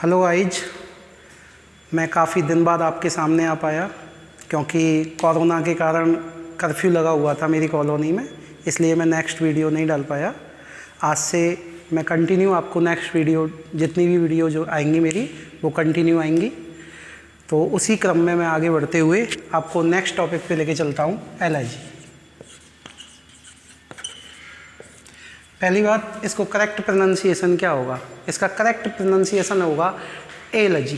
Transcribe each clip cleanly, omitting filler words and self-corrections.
Hello guys, मैं काफ़ी दिन बाद आपके सामने आ पाया क्योंकि कोरोना के कारण कर्फ्यू लगा हुआ था मेरी कॉलोनी में, इसलिए मैं नेक्स्ट वीडियो नहीं डाल पाया। आज से मैं कंटिन्यू आपको नेक्स्ट वीडियो, जितनी भी वीडियो जो आएंगी मेरी वो कंटिन्यू आएंगी। तो उसी क्रम में मैं आगे बढ़ते हुए आपको नेक्स्ट टॉपिक पे लेके चलता हूँ, एलर्जी। पहली बात, इसको करेक्ट प्रोनाउंसिएशन क्या होगा? इसका करेक्ट प्रोनाउंसिएशन होगा एलर्जी।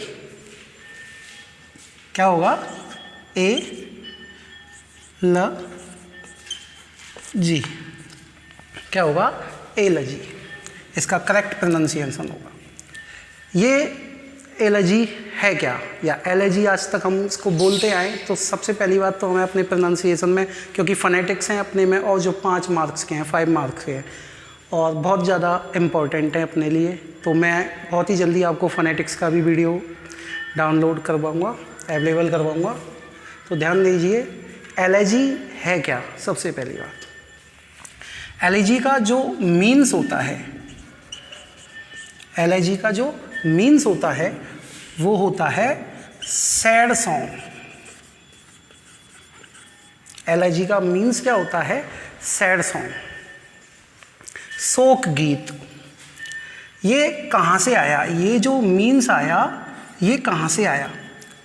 क्या होगा? जी। क्या होगा? एलर्जी। इसका करेक्ट प्रोनाउंसिएशन होगा। ये एलर्जी है क्या, या एलर्जी आज तक हम इसको बोलते आए, तो सबसे पहली बात तो हमें अपने प्रोनाउंसिएशन में, क्योंकि फोनेटिक्स हैं अपने में और जो 5 मार्क्स के हैं, 5 मार्क्स के हैं और बहुत ज़्यादा इम्पोर्टेंट है अपने लिए, तो मैं बहुत ही जल्दी आपको फोनेटिक्स का भी वीडियो डाउनलोड करवाऊँगा, अवेलेबल करवाऊँगा। तो ध्यान दीजिए, एलर्जी है क्या? सबसे पहली बात, एलर्जी का जो मीन्स होता है, एलर्जी का जो मीन्स होता है वो होता है सैड सॉन्ग। एलर्जी का मीन्स क्या होता है? सैड सॉन्ग, शोक गीत। ये कहाँ से आया? ये जो मीन्स आया ये कहाँ से आया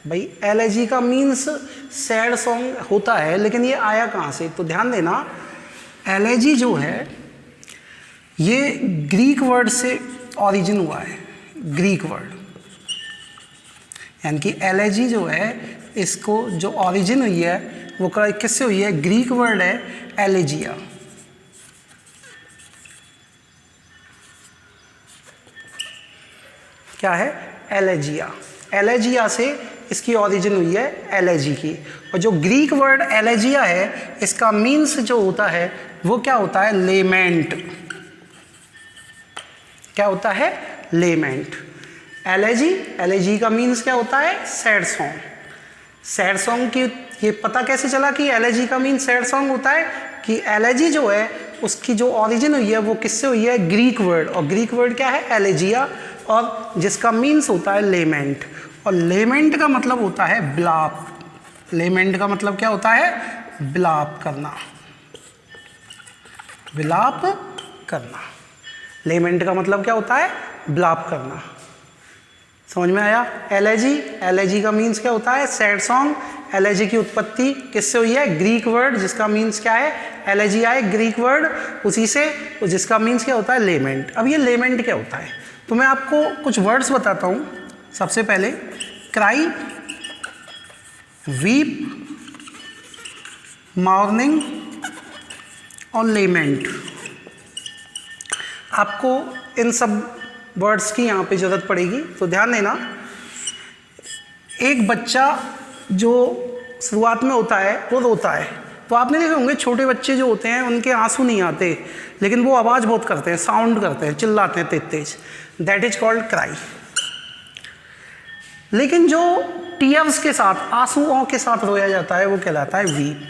भाई? एलर्जी का मीन्स सैड सॉन्ग होता है, लेकिन ये आया कहाँ से? तो ध्यान देना, एलर्जी जो है ये ग्रीक वर्ड से ओरिजिन हुआ है। ग्रीक वर्ड, यानी कि एलर्जी जो है, इसको जो ओरिजिन हुई है वो किससे हुई है? ग्रीक वर्ड है एलेजिया। क्या है? एलेजिया। एलेजिया से इसकी ओरिजिन हुई है एलर्जी की। और जो ग्रीक वर्ड एलेजिया है, इसका मीन्स जो होता है वो क्या होता है? लेमेंट। क्या होता है? लेमेंट। एलर्जी, एलर्जी का मीन्स क्या होता है? Sad song. सैड सॉन्ग की ये पता कैसे चला कि एलर्जी का मीन्स सैड सॉन्ग होता है? कि एलर्जी जो है उसकी जो ओरिजिन हुई है वो किससे हुई है? Greek word. और ग्रीक वर्ड क्या है? एलेजिया, और जिसका मीन्स होता है लेमेंट। और लेमेंट का मतलब होता है बिलाप। लेमेंट का मतलब क्या होता है? बिलाप करना। बिलाप करना। लेमेंट का मतलब क्या होता है? बिलाप करना। समझ में आया? एलर्जी, एलर्जी का मीन्स क्या होता है? Sad song. एलर्जी की उत्पत्ति किससे हुई है? ग्रीक वर्ड, जिसका मीन्स क्या है? एलर्जी आए ग्रीक वर्ड, उसी से, जिसका मीन्स क्या होता है? लेमेंट। अब ये लेमेंट क्या होता है? तो मैं आपको कुछ वर्ड्स बताता हूं। सबसे पहले क्राई, वीप, मॉर्निंग और लेमेंट। आपको इन सब वर्ड्स की यहाँ पे जरूरत पड़ेगी, तो ध्यान देना। एक बच्चा जो शुरुआत में होता है वो रोता है, तो आपने देखे होंगे छोटे बच्चे जो होते हैं उनके आंसू नहीं आते, लेकिन वो आवाज़ बहुत करते हैं, साउंड करते हैं, चिल्लाते हैं तेज तेज। That is called cry. लेकिन जो टीयर्स के साथ, आंसुओं के साथ रोया जाता है वो कहलाता है वीप।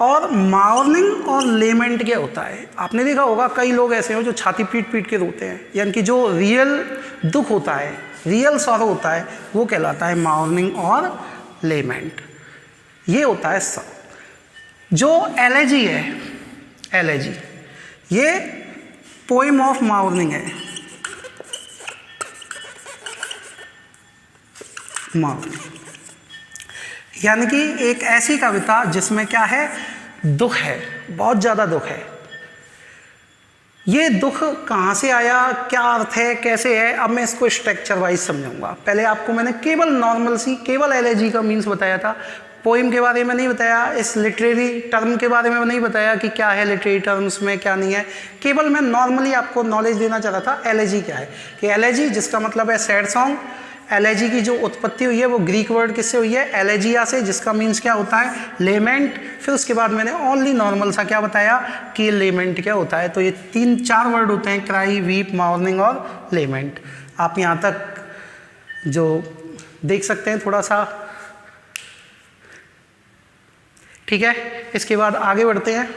और मॉर्निंग और लेमेंट क्या होता है? आपने देखा होगा कई लोग ऐसे हो जो छाती पीट पीट के रोते हैं, यानी कि जो रियल दुख होता है, रियल सॉरो होता है, वो कहलाता है मॉर्निंग और लेमेंट। ये होता है सब। जो एलर्जी है, एलर्जी ये पोएम ऑफ मॉर्निंग है। मॉर्निंग यानी कि एक ऐसी कविता जिसमें क्या है? दुख है, बहुत ज़्यादा दुख है। ये दुख कहाँ से आया, क्या अर्थ है, कैसे है, अब मैं इसको स्ट्रक्चर वाइज समझाऊंगा। पहले आपको मैंने केवल नॉर्मल सी, केवल एलर्जी का मीन्स बताया था, पोइम के बारे में नहीं बताया, इस लिटरेरी टर्म के बारे में नहीं बताया कि क्या है लिटरेरी टर्म्स में, क्या नहीं है। केवल मैं नॉर्मली आपको नॉलेज देना चाह रहा था एलर्जी क्या है। कि एलर्जी जिसका मतलब है सैड सॉन्ग, एलर्जी की जो उत्पत्ति हुई है वो ग्रीक वर्ड किससे हुई है? एलेजिया से, जिसका मीन्स क्या होता है? लेमेंट। फिर उसके बाद मैंने ओनली नॉर्मल सा क्या बताया कि लेमेंट क्या होता है। तो ये 3-4 वर्ड होते हैं, क्राई, वीप, मॉर्निंग और लेमेंट। आप यहाँ तक जो देख सकते हैं थोड़ा सा, ठीक है। इसके बाद आगे बढ़ते हैं।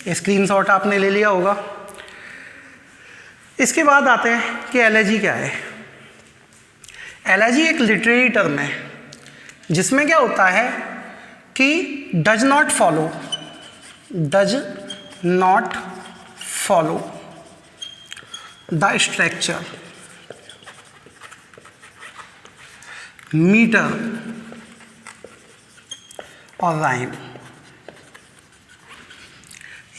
स्क्रीनशॉट आपने ले लिया होगा। इसके बाद आते हैं कि एलर्जी क्या है। एलर्जी एक लिटरेरी टर्म है जिसमें क्या होता है कि does not follow the structure, metre और राइम।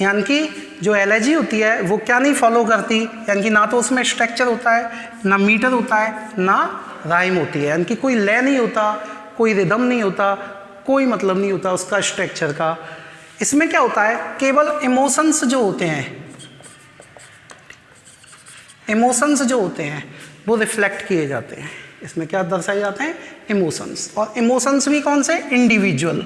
यानी कि जो एलर्जी होती है वो क्या नहीं फॉलो करती, यानी कि ना तो उसमें स्ट्रक्चर होता है, ना मीटर होता है, ना राइम होती है, यानी कि कोई लय नहीं होता, कोई रिदम नहीं होता, कोई मतलब नहीं होता उसका स्ट्रक्चर का। इसमें क्या होता है, केवल इमोशंस जो होते हैं वो रिफ्लेक्ट किए जाते हैं। इसमें क्या दर्शाए जाते हैं, इमोशंस। और इमोशंस भी कौन से, इंडिविजुअल।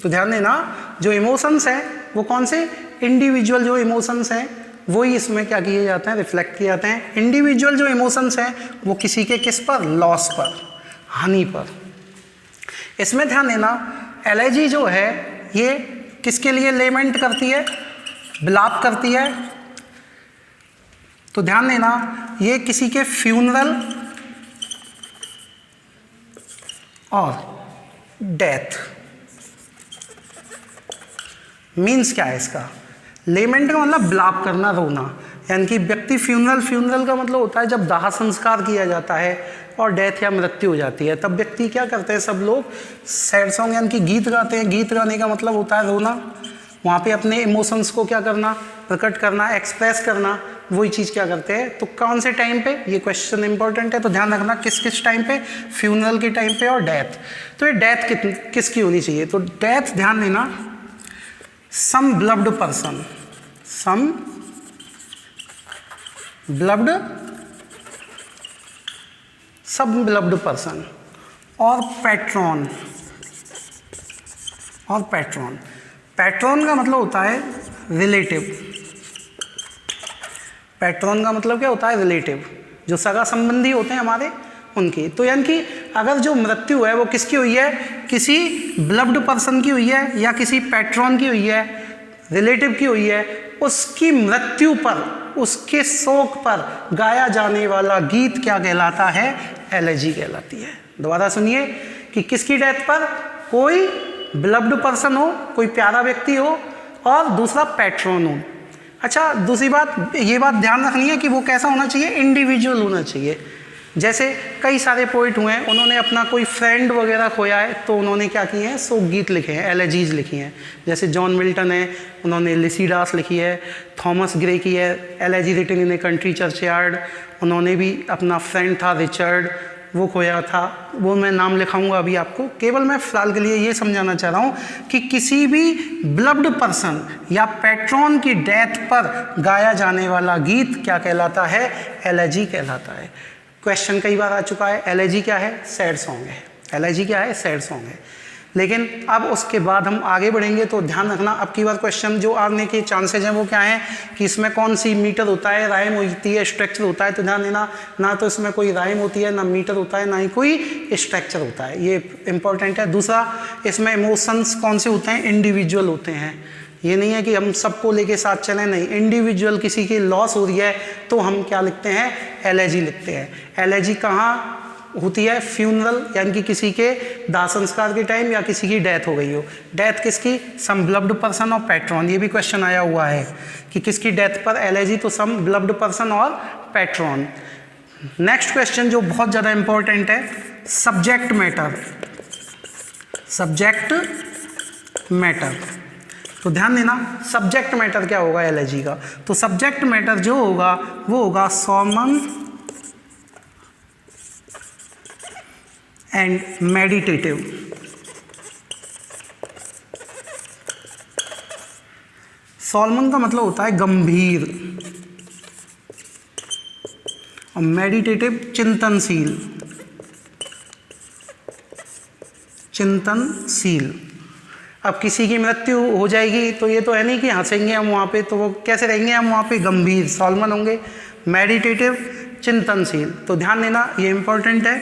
तो ध्यान देना, जो इमोशंस हैं वो कौन से, इंडिविजुअल जो इमोशंस हैं वही इसमें क्या किए जाते हैं, रिफ्लेक्ट किए जाते हैं। इंडिविजुअल जो इमोशंस हैं वो किसी के किस पर, लॉस पर, हानि पर। इसमें ध्यान देना, एलर्जी जो है ये किसके लिए लेमेंट करती है, विलाप करती है। तो ध्यान देना, ये किसी के फ्यूनरल और डेथ। मीन्स क्या है इसका, लेमेंट का मतलब विलाप करना, रोना। यानी कि व्यक्ति फ्यूनरल का मतलब होता है जब दाह संस्कार किया जाता है और डेथ या मृत्यु हो जाती है, तब व्यक्ति क्या करते हैं, सब लोग सैड सॉन्ग यानी कि गीत गाते हैं। गीत गाने का मतलब होता है रोना, वहाँ पे अपने इमोशंस को क्या करना, प्रकट करना, एक्सप्रेस करना, वही चीज़ क्या करते हैं। तो कौन से टाइम पे, ये क्वेश्चन इंपॉर्टेंट है, तो ध्यान रखना किस किस टाइम पे, फ्यूनरल के टाइम पे और डेथ। तो ये डेथ किसकी होनी चाहिए, तो डेथ ध्यान देना, सम बिलव्ड पर्सन और पैट्रॉन का मतलब होता है रिलेटिव। पैट्रॉन का मतलब क्या होता है, रिलेटिव, जो सगा संबंधी होते हैं हमारे, उनकी। तो यानी कि अगर जो मृत्यु है वो किसकी हुई है, किसी बिलव्ड पर्सन की हुई है या किसी पैट्रॉन की हुई है, रिलेटिव की हुई है, उसकी मृत्यु पर, उसके शोक पर गाया जाने वाला गीत क्या कहलाता है, एलर्जी कहलाती है। दोबारा सुनिए कि किसकी डेथ पर, कोई बिलव्ड पर्सन हो, कोई प्यारा व्यक्ति हो, और दूसरा पैट्रॉन हो। अच्छा, दूसरी बात, ये बात ध्यान रखनी है कि वो कैसा होना चाहिए, इंडिविजुअल होना चाहिए। जैसे कई सारे पोइट हुए हैं, उन्होंने अपना कोई फ्रेंड वगैरह खोया है तो उन्होंने क्या किए हैं, शोक गीत लिखे हैं, एलेजीज लिखी हैं। जैसे जॉन मिल्टन है, उन्होंने लिसिडास लिखी है, थॉमस ग्रे की है elegy written in a country churchyard. उन्होंने भी अपना फ्रेंड था रिचर्ड, वो खोया था, वो मैं नाम लिखाऊंगा अभी आपको। केवल मैं फिलहाल के लिए ये समझाना चाह रहा हूँ कि किसी भी बिलव्ड पर्सन या पैट्रॉन की डेथ पर गाया जाने वाला गीत क्या कहलाता है, एलेजी कहलाता है। क्वेश्चन कई बार आ चुका है, एलेजी क्या है, सैड सॉन्ग है। एलेजी क्या है, सैड सॉन्ग है। लेकिन अब उसके बाद हम आगे बढ़ेंगे तो ध्यान रखना, अब की बार क्वेश्चन जो आने के चांसेज हैं वो क्या हैं कि इसमें कौन सी मीटर होता है, राइम होती है, स्ट्रक्चर होता है। तो ध्यान देना, ना तो इसमें कोई राइम होती है, ना मीटर होता है, ना ही कोई स्ट्रक्चर होता है। ये इंपॉर्टेंट है। दूसरा, इसमें इमोशंस कौन से होते हैं, इंडिविजुअल होते हैं। ये नहीं है कि हम सबको लेके साथ चलें, नहीं, इंडिविजुअल किसी की लॉस हो रही है तो हम क्या लिखते हैं, एलर्जी लिखते हैं। एलर्जी कहाँ होती है, फ्यूनरल, यानी कि किसी के दाह संस्कार के टाइम या किसी की डेथ हो गई हो। डेथ किसकी, सम बिलव्ड पर्सन और पैट्रॉन। ये भी क्वेश्चन आया हुआ है कि किसकी डेथ पर एलर्जी, तो सम बिलव्ड पर्सन और पैट्रॉन। नेक्स्ट क्वेश्चन जो बहुत ज़्यादा इंपॉर्टेंट है, सब्जेक्ट मैटर। तो ध्यान देना, सब्जेक्ट मैटर क्या होगा एलर्जी का, तो सब्जेक्ट मैटर जो होगा वो होगा सोमन एंड मेडिटेटिव। सोलमन का मतलब होता है गंभीर और मेडिटेटिव चिंतनशील। अब किसी की मृत्यु हो जाएगी तो ये तो है नहीं कि हंसेंगे हम वहाँ पे, तो वो कैसे रहेंगे हम वहाँ पे, गंभीर सॉल्मन होंगे, मेडिटेटिव चिंतनशील। तो ध्यान देना ये इंपॉर्टेंट है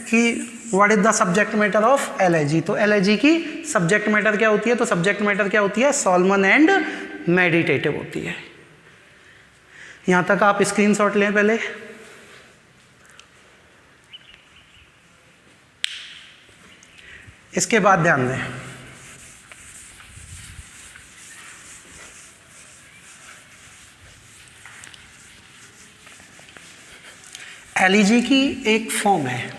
कि what is the subject matter of LAG. तो एलएजी की सब्जेक्ट मैटर क्या होती है, तो सब्जेक्ट मैटर क्या होती है, सॉल्मन एंड मेडिटेटिव होती है। यहाँ तक आप स्क्रीनशॉट लें पहले। इसके बाद ध्यान दें, एलईजी की एक फॉर्म है।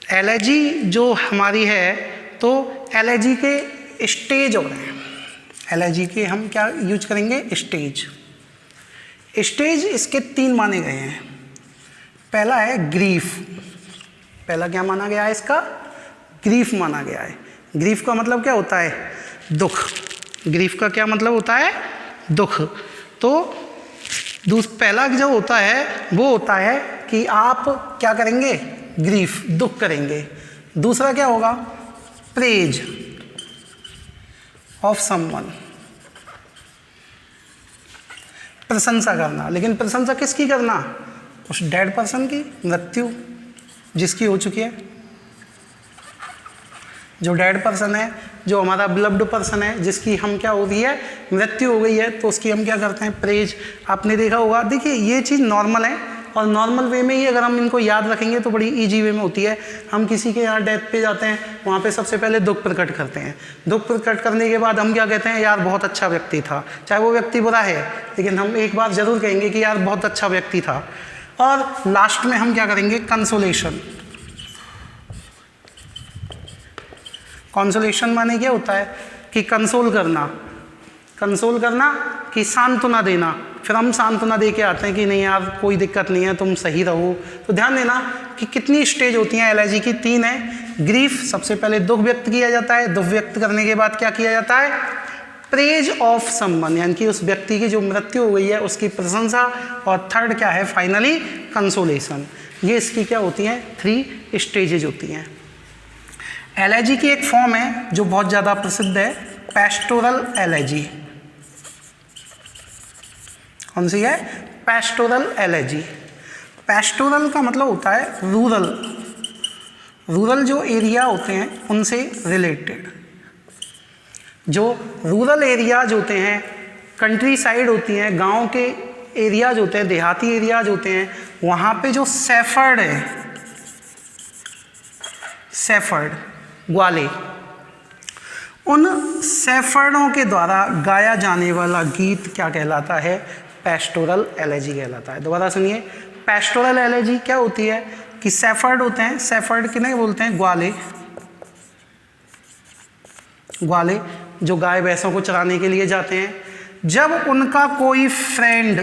एलईजी जो हमारी है, तो एलईजी के स्टेज हो रहे हैं। एलईजी के हम क्या यूज करेंगे, स्टेज। स्टेज इसके 3 माने गए हैं। पहला है ग्रीफ। पहला क्या माना गया है इसका, ग्रीफ माना गया है। ग्रीफ का मतलब क्या होता है, दुख। ग्रीफ का क्या मतलब होता है, दुख। तो पहला जो होता है वो होता है कि आप क्या करेंगे, ग्रीफ, दुख करेंगे। दूसरा क्या होगा, प्रेज ऑफ समवन, प्रशंसा करना। लेकिन प्रशंसा किसकी करना, उस डेड पर्सन की, मृत्यु जिसकी हो चुकी है। जो डेड पर्सन है, जो हमारा बिलव्ड पर्सन है, जिसकी हम क्या हो रही है, मृत्यु हो गई है, तो उसकी हम क्या करते हैं, प्रेज। आपने देखा होगा, देखिए ये चीज़ नॉर्मल है, और नॉर्मल वे में ही अगर हम इनको याद रखेंगे तो बड़ी इजी वे में होती है। हम किसी के यहाँ डेथ पे जाते हैं, वहाँ पे सबसे पहले दुख प्रकट करते हैं। दुख प्रकट करने के बाद हम क्या कहते हैं, यार बहुत अच्छा व्यक्ति था। चाहे वो व्यक्ति बुरा है, लेकिन हम एक बार जरूर कहेंगे कि यार बहुत अच्छा व्यक्ति था। और लास्ट में हम क्या करेंगे, कंसोलेशन। कंसोलेशन माने क्या होता है कि कंसोल करना, कंसोल करना कि सांत्वना देना। फिर हम सांत्वना दे के आते हैं कि नहीं यार कोई दिक्कत नहीं है, तुम सही रहो। तो ध्यान देना कि कितनी स्टेज होती हैं एलआईजी की, 3 है। ग्रीफ, सबसे पहले दुख व्यक्त किया जाता है। दुख व्यक्त करने के बाद क्या किया जाता है, प्रेज ऑफ समवन, यानी कि उस व्यक्ति की जो मृत्यु हो गई है उसकी प्रशंसा। और थर्ड क्या है, फाइनली कंसोलेशन। ये इसकी क्या होती हैं, 3 स्टेजेज होती हैं। एलआईजी की एक फॉर्म है जो बहुत ज़्यादा प्रसिद्ध है, पेस्टोरल एलआईजी। कौन सी है, पेस्टोरल एलआईजी। पेस्टोरल का मतलब होता है रूरल। रूरल जो एरिया होते हैं उनसे रिलेटेड। जो रूरल एरियाज होते हैं, कंट्री साइड होती हैं, गांव के एरियाज होते हैं, देहाती एरियाज होते हैं, वहाँ पे जो शेफर्ड है, शेफर्ड ग्वाले, उन शेफर्डों के द्वारा गाया जाने वाला गीत क्या कहलाता है, पेस्टोरल एलआईजी कहलाता है। दोबारा सुनिए, पेस्टोरल एलआईजी क्या होती है कि शेफर्ड होते हैं, शेफर्ड किन्हें बोलते हैं, ग्वाले। ग्वाले जो गाय भैंसों को चराने के लिए जाते हैं, जब उनका कोई फ्रेंड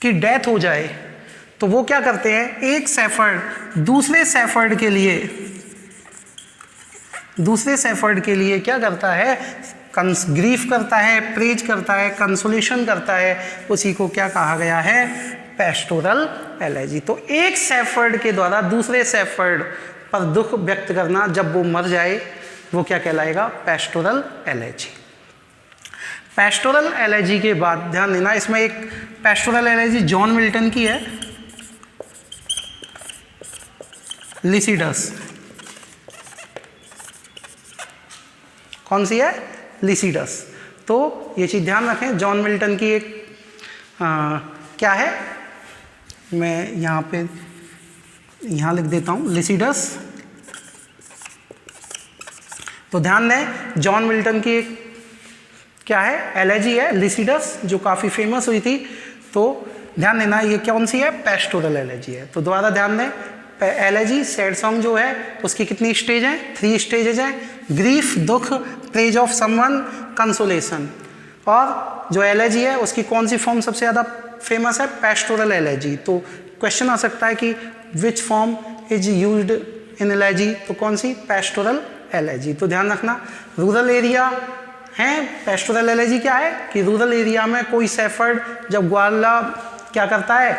की डेथ हो जाए तो वो क्या करते हैं, एक शेफर्ड दूसरे शेफर्ड के लिए क्या करता है, ग्रीफ करता है, प्रेज करता है, कंसोलेशन करता है। उसी को क्या कहा गया है, पेस्टोरल एलआईजी। तो एक शेफर्ड के द्वारा दूसरे शेफर्ड पर दुख व्यक्त करना जब वो मर जाए, वो क्या कहलाएगा, पेस्टोरल एलआईजी। पेस्टोरल एलआईजी के बाद ध्यान देना, इसमें एक पेस्टोरल एलआईजी जॉन मिल्टन की है, लिसिडस। कौन सी है, लिसिडस। तो ये चीज़ ध्यान रखें, जॉन मिल्टन की एक क्या है, मैं यहाँ लिख देता हूँ, लिसिडस। तो ध्यान दें, जॉन मिल्टन की एक क्या है, एलआईजी है, लिसिडस, जो काफ़ी फेमस हुई थी। तो ध्यान देना ये कौन सी है, पेस्टोरल एलआईजी है। तो दोबारा ध्यान दें, एलआईजी सैड सॉन्ग जो है उसकी कितनी स्टेज हैं, 3 स्टेजेज हैं, ग्रीफ दुख, प्रेज ऑफ समवन, कंसोलेशन। और जो एलआईजी है उसकी कौन सी फॉर्म सबसे ज़्यादा फेमस है, पेस्टोरल एलआईजी। तो क्वेश्चन आ सकता है कि which form is used in LIG, तो कौन सी, पेस्टोरल एलआईजी। तो ध्यान रखना, रूरल एरिया है, पेस्टोरल एलआईजी क्या है कि रूरल एरिया में कोई शेफर्ड जब ग्वाला क्या करता है,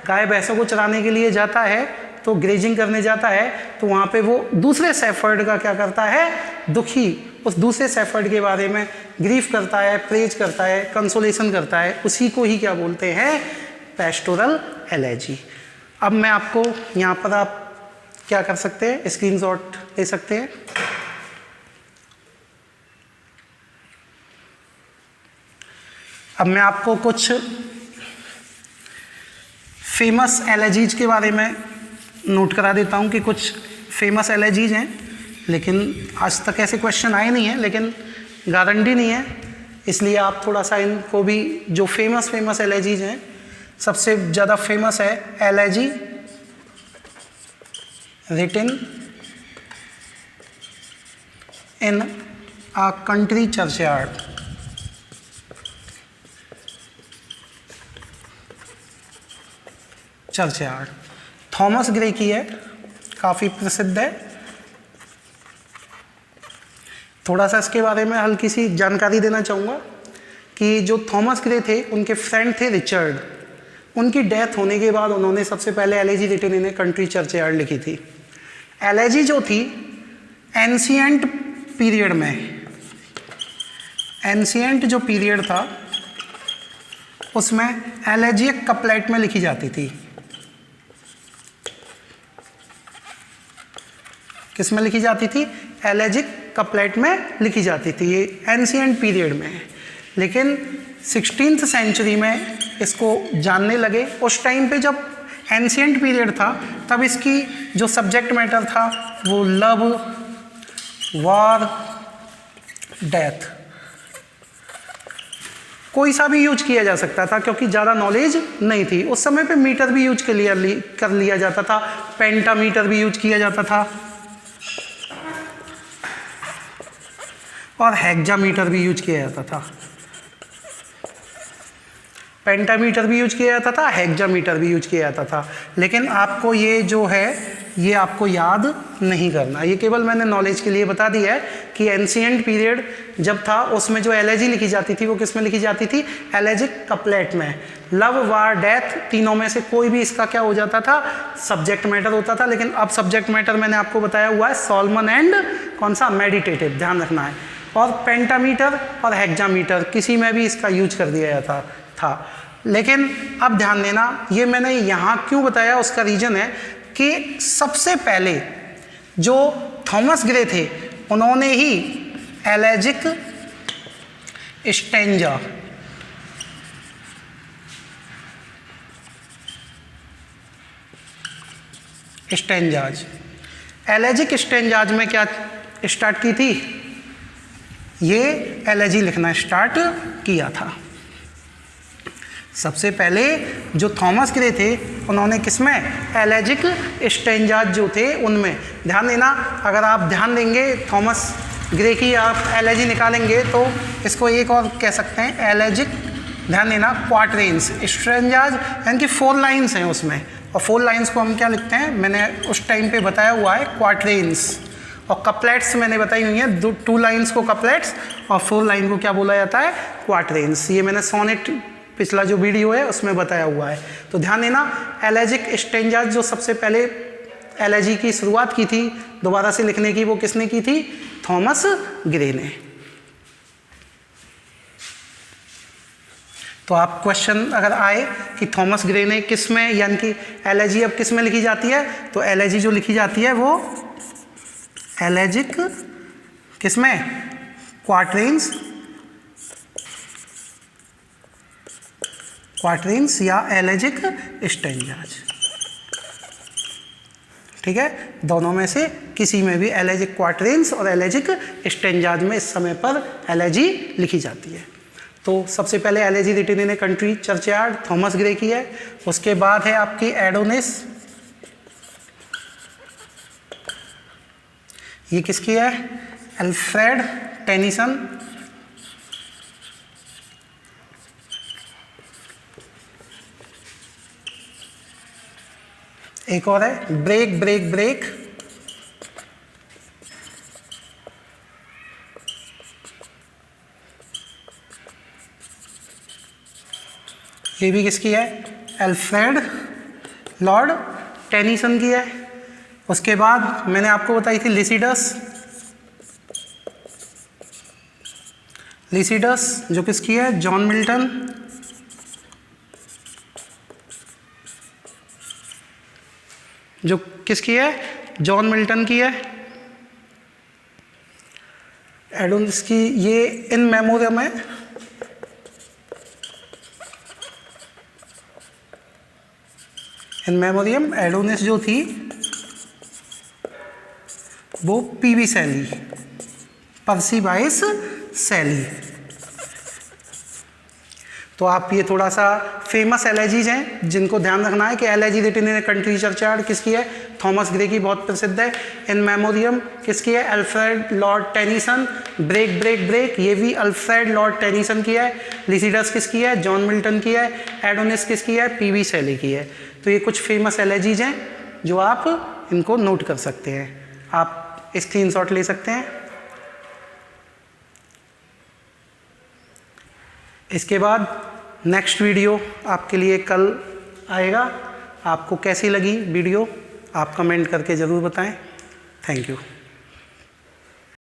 गाय भैंसों को चराने के लिए जाता है, तो ग्रेजिंग करने जाता है तो वहाँ पे वो दूसरे शेफर्ड का क्या करता है, दुखी, उस दूसरे शेफर्ड के बारे में ग्रीफ करता है, प्रेज करता है, कंसोलेशन करता है, उसी को ही क्या बोलते हैं, पेस्टोरल एलेजी। अब मैं आपको यहाँ पर आप क्या कर सकते हैं, स्क्रीनशॉट ले सकते हैं। अब मैं आपको कुछ फेमस एलर्जीज के बारे में नोट करा देता हूँ कि कुछ फेमस एलर्जीज हैं, लेकिन आज तक ऐसे क्वेश्चन आए नहीं हैं, लेकिन गारंटी नहीं है, इसलिए आप थोड़ा सा इनको भी, जो फेमस एलर्जीज हैं, सबसे ज़्यादा फेमस है elegy written in a country churchyard. Churchyard Thomas Gray की है, काफ़ी प्रसिद्ध है। थोड़ा सा इसके बारे में हल्की सी जानकारी देना चाहूँगा कि जो थॉमस ग्रे थे उनके फ्रेंड थे रिचर्ड, उनकी डेथ होने के बाद उन्होंने सबसे पहले elegy written in a country churchyard लिखी थी। एलर्जी जो थी एंशिएंट पीरियड में, एंशिएंट जो पीरियड था उसमें एलेजिक कपलेट में लिखी जाती थी। किस में लिखी जाती थी, एलेजिक कपलेट में लिखी जाती थी, ये एंशिएंट पीरियड में है। लेकिन 16th सेंचुरी में इसको जानने लगे। उस टाइम पे जब एंशिएंट पीरियड था तब इसकी जो सब्जेक्ट मैटर था वो लव, वॉर, डेथ, कोई सा भी यूज किया जा सकता था क्योंकि ज़्यादा नॉलेज नहीं थी। उस समय पे मीटर भी यूज कर लिया जाता था, पेंटामीटर भी यूज किया जाता था और हेक्सामीटर भी यूज किया जाता था। पेंटामीटर भी यूज किया जाता था, हेक्सामीटर भी यूज किया जाता था। लेकिन आपको ये जो है ये आपको याद नहीं करना, ये केवल मैंने नॉलेज के लिए बता दिया है कि एंशिएंट पीरियड जब था उसमें जो एलर्जी लिखी जाती थी वो किस में लिखी जाती थी, एलेजिक कपलेट में। लव, वार, डेथ, तीनों में से कोई भी इसका क्या हो जाता था, सब्जेक्ट मैटर होता था। लेकिन अब सब्जेक्ट मैटर मैंने आपको बताया हुआ है सॉल्मन एंड कौन सा, मेडिटेटिव, ध्यान रखना है। और पेंटामीटर और हेक्सामीटर किसी में भी इसका यूज कर दिया जाता था। लेकिन अब ध्यान देना, ये मैंने यहाँ क्यों बताया, उसका रीजन है कि सबसे पहले जो थॉमस ग्रे थे उन्होंने ही एलेजिक स्टेंजा, स्टेंजाज, एलेजिक स्टेंजाज में क्या स्टार्ट की थी, ये एलर्जी लिखना स्टार्ट किया था। सबसे पहले जो थॉमस ग्रे थे उन्होंने किसमें, एलेजिक स्टेंजाज जो थे उनमें। ध्यान देना, अगर आप ध्यान देंगे थॉमस ग्रे की आप एलर्जी निकालेंगे तो इसको एक और कह सकते हैं एलेजिक, ध्यान देना, क्वार्टरेंस स्टेंजाज, यानी कि 4 लाइन्स हैं उसमें, और 4 लाइन्स को हम क्या लिखते हैं, मैंने उस टाइम पे बताया हुआ है क्वार्टरेंस। और कपलेट्स मैंने बताई हुई हैं, 2 लाइन्स को कपलेट्स और 4 लाइन को क्या बोला जाता है, क्वार्टरेंस। ये मैंने सोनेट पिछला जो वीडियो है उसमें बताया हुआ है। तो ध्यान देना, एलेजिक स्टेंजाज जो सबसे पहले एलर्जी की शुरुआत की थी दोबारा से लिखने की, वो किसने की थी, थॉमस ग्रे ने। तो आप क्वेश्चन अगर आए कि थॉमस ग्रे ने किस में, यानी कि एलर्जी अब किस में लिखी जाती है, तो एलर्जी जो लिखी जाती है वो एलेजिक किस में, क्वार्टरेंस, क्वार्टरेंस या एलेजिक स्टेंजाज। ठीक है, दोनों में से किसी में भी एलेजिक क्वार्टरेंस और एलेजिक स्टेंजाज में इस समय पर एलर्जी लिखी जाती है। तो सबसे पहले elegy written in a country churchyard Thomas Gray की है। उसके बाद है आपकी एडोनिस, ये किसकी है, अल्फ्रेड टेनिसन। एक और है ब्रेक ब्रेक ब्रेक, ये भी किसकी है, अल्फ्रेड लॉर्ड टेनीसन की है। उसके बाद मैंने आपको बताई थी लिसिडस जो किसकी है, जॉन मिल्टन। जो किसकी है, जॉन मिल्टन की है। एडोनिस की ये इन मेमोरियम है। इन मेमोरियम एडोनिस जो थी वो पीवी शैली, पर्सी बाइस शैली। तो आप ये थोड़ा सा फेमस एलएजीज हैं जिनको ध्यान रखना है कि एलएजी रिटन इन कंट्री चर्चयार्ड किसकी है, थॉमस ग्रे की, बहुत प्रसिद्ध है। इन मेमोरियम किसकी है, Alfred Lord Tennyson. Break break break ये भी अल्फ्रेड लॉर्ड टेनीसन की है। लिसिडस किसकी है, जॉन मिल्टन की है। एडोनिस किसकी है, पीवी शैली की है। तो ये कुछ फेमस एलएजीज हैं जो आप इनको नोट कर सकते हैं, आप स्क्रीनशॉट ले सकते हैं। इसके बाद नेक्स्ट वीडियो आपके लिए कल आएगा। आपको कैसी लगी वीडियो आप कमेंट करके ज़रूर बताएं। Thank you.